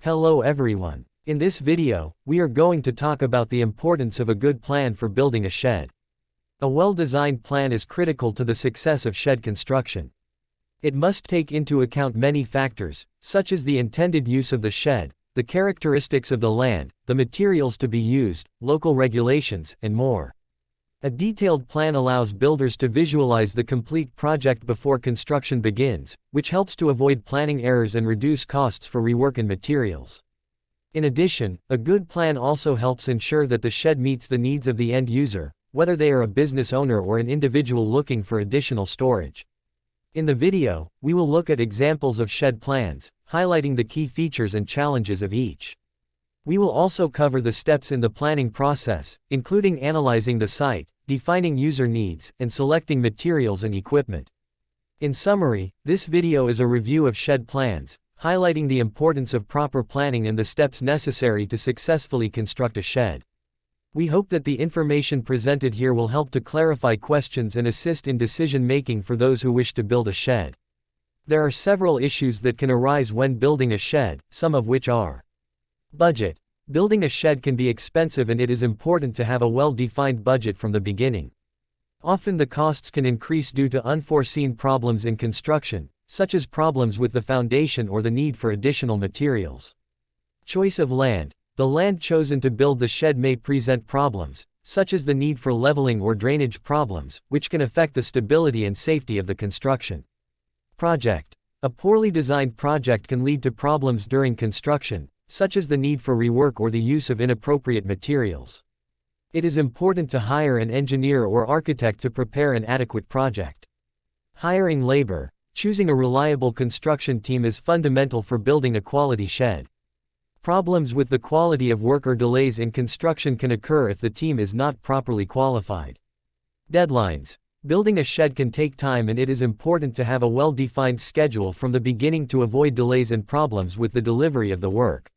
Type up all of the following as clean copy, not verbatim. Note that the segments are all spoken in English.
Hello everyone. In this video, we are going to talk about the importance of a good plan for building a shed. A well-designed plan is critical to the success of shed construction. It must take into account many factors, such as the intended use of the shed, the characteristics of the land, the materials to be used, local regulations, and more. A detailed plan allows builders to visualize the complete project before construction begins, which helps to avoid planning errors and reduce costs for rework and materials. In addition, a good plan also helps ensure that the shed meets the needs of the end user, whether they are a business owner or an individual looking for additional storage. In the video, we will look at examples of shed plans, highlighting the key features and challenges of each. We will also cover the steps in the planning process, including analyzing the site, defining user needs, and selecting materials and equipment. In summary, this video is a review of shed plans, highlighting the importance of proper planning and the steps necessary to successfully construct a shed. We hope that the information presented here will help to clarify questions and assist in decision-making for those who wish to build a shed. There are several issues that can arise when building a shed, some of which are: budget. Building a shed can be expensive and it is important to have a well-defined budget from the beginning. Often the costs can increase due to unforeseen problems in construction, such as problems with the foundation or the need for additional materials. Choice of land. The land chosen to build the shed may present problems, such as the need for leveling or drainage problems, which can affect the stability and safety of the construction. Project. A poorly designed project can lead to problems during construction, such as the need for rework or the use of inappropriate materials. It is important to hire an engineer or architect to prepare an adequate project. Hiring labor. Choosing a reliable construction team is fundamental for building a quality shed. Problems with the quality of work or delays in construction can occur if the team is not properly qualified. Deadlines. Building a shed can take time and it is important to have a well-defined schedule from the beginning to avoid delays and problems with the delivery of the work.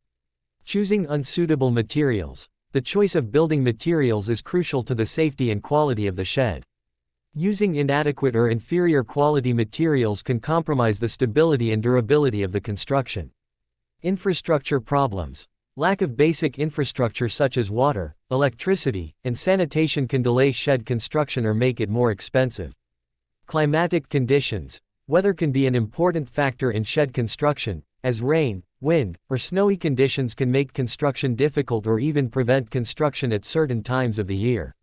Choosing unsuitable materials. The choice of building materials is crucial to the safety and quality of the shed. Using inadequate or inferior quality materials can compromise the stability and durability of the construction. Infrastructure problems. Lack of basic infrastructure such as water, electricity, and sanitation can delay shed construction or make it more expensive. Climatic conditions. Weather can be an important factor in shed construction, as rain, wind, or snowy conditions can make construction difficult or even prevent construction at certain times of the year.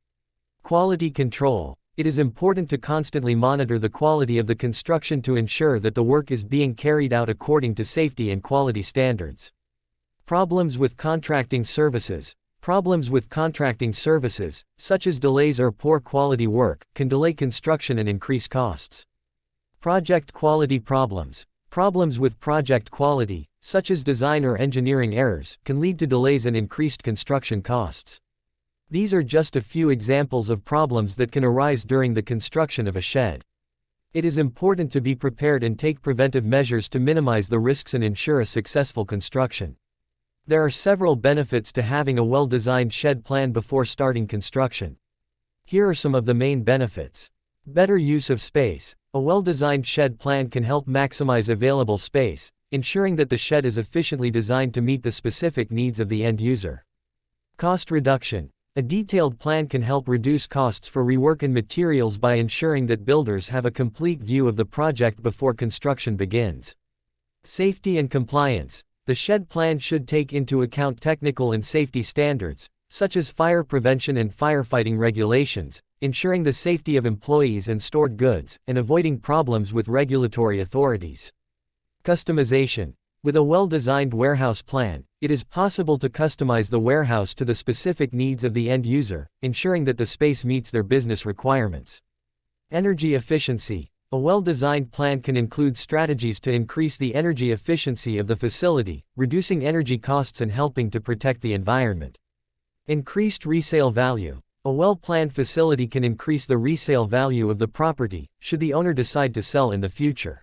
Quality control. It is important to constantly monitor the quality of the construction to ensure that the work is being carried out according to safety and quality standards. Problems with contracting services. Problems with contracting services, such as delays or poor quality work, can delay construction and increase costs. Project quality problems. Problems with project quality, such as design or engineering errors, can lead to delays and increased construction costs. These are just a few examples of problems that can arise during the construction of a shed. It is important to be prepared and take preventive measures to minimize the risks and ensure a successful construction. There are several benefits to having a well-designed shed plan before starting construction. Here are some of the main benefits. Better use of space. A well-designed shed plan can help maximize available space, ensuring that the shed is efficiently designed to meet the specific needs of the end user. Cost reduction. A detailed plan can help reduce costs for rework and materials by ensuring that builders have a complete view of the project before construction begins. Safety and compliance. The shed plan should take into account technical and safety standards, such as fire prevention and firefighting regulations, ensuring the safety of employees and stored goods, and avoiding problems with regulatory authorities. Customization. With a well-designed warehouse plan, it is possible to customize the warehouse to the specific needs of the end user, ensuring that the space meets their business requirements. Energy efficiency. A well-designed plan can include strategies to increase the energy efficiency of the facility, reducing energy costs and helping to protect the environment. Increased resale value. A well-planned facility can increase the resale value of the property, should the owner decide to sell in the future.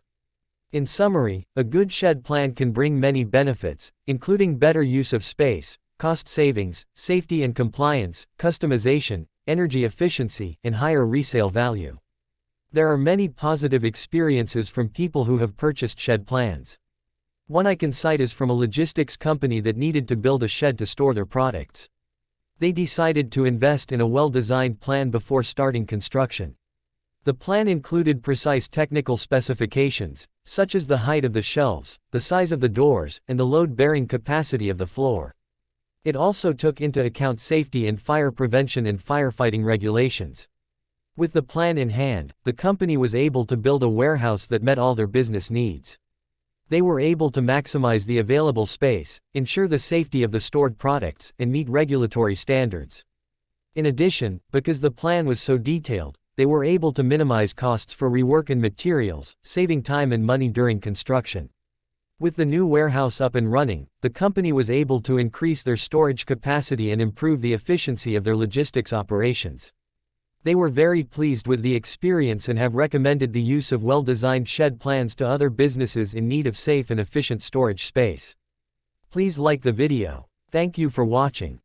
In summary, a good shed plan can bring many benefits, including better use of space, cost savings, safety and compliance, customization, energy efficiency, and higher resale value. There are many positive experiences from people who have purchased shed plans. One I can cite is from a logistics company that needed to build a shed to store their products. They decided to invest in a well-designed plan before starting construction. The plan included precise technical specifications, such as the height of the shelves, the size of the doors, and the load-bearing capacity of the floor. It also took into account safety and fire prevention and firefighting regulations. With the plan in hand, the company was able to build a warehouse that met all their business needs. They were able to maximize the available space, ensure the safety of the stored products, and meet regulatory standards. In addition, because the plan was so detailed, they were able to minimize costs for rework and materials, saving time and money during construction. With the new warehouse up and running, the company was able to increase their storage capacity and improve the efficiency of their logistics operations. They were very pleased with the experience and have recommended the use of well-designed shed plans to other businesses in need of safe and efficient storage space. Please like the video. Thank you for watching.